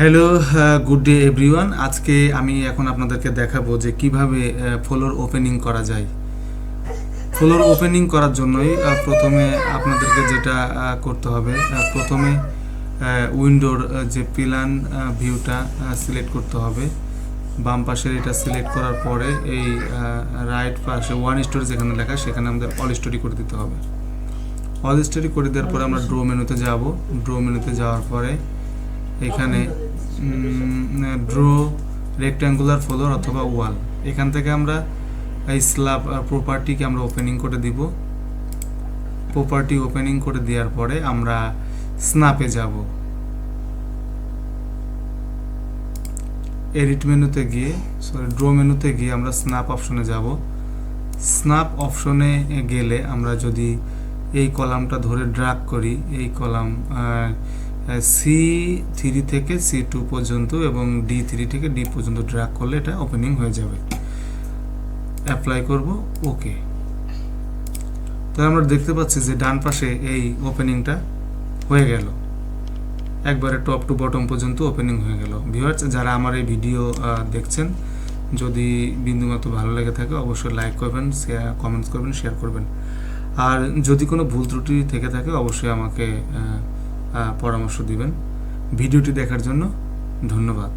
Hello, good day everyone. আজকে আমি এখন আপনাদেরকে দেখাবো যে কিভাবে ফ্লোর ওপেনিং করা যায়। ফ্লোর ওপেনিং করার জন্যই প্রথমে আপনাদেরকে যেটা করতে হবে, প্রথমে উইন্ডোর যে প্ল্যান ভিউটা সিলেক্ট করতে হবে। বাম পাশের এটা সিলেক্ট করার পরে এই রাইট পাশে ওয়ান স্টোরি যেখানে লেখা সেখানে আমাদের অল স্টোরি করে দিতে হবে। অল স্টোরি করে দেওয়ার পরে আমরা ড্র মেনুতে যাব। ড্র মেনুতে যাওয়ার পরে এখানে ড্র রেক্ট্যাঙ্গুলার ফ্লোর অথবা ওয়াল, এখান থেকে আমরা এই স্ল্যাব প্রপার্টিকে আমরা ওপেনিং করে দিব। প্রপার্টি ওপেনিং করে দেওয়ার পরে আমরা স্ন্যাপে যাব। এডিট মেনুতে গিয়ে ড্র মেনুতে গিয়ে আমরা স্ন্যাপ অপশনে যাব। স্ন্যাপ অপশনে গেলে আমরা যদি এই কলামটা ধরে ড্র্যাগ করি, এই কলাম C3 থেকে C2 পর্যন্ত এবং D3 থেকে D পর্যন্ত ড্র্যাগ করলে এটা ওপেনিং হয়ে যাবে। অ্যাপ্লাই করব, ওকে। তো আমরা দেখতে পাচ্ছি যে ডান পাশে এই ওপেনিংটা হয়ে গেল, একবারে টপ টু বটম পর্যন্ত ওপেনিং হয়ে গেল। ভিউয়ার্স, যারা আমার এই ভিডিও দেখছেন, যদি বিন্দুমাত্র ভালো লেগে থাকে অবশ্যই লাইক করবেন, কমেন্টস করবেন, শেয়ার করবেন। আর যদি কোনো ভুল ত্রুটি থেকে থাকে অবশ্যই আমাকে পরামর্শ দিবেন। ভিডিওটি দেখার জন্য ধন্যবাদ।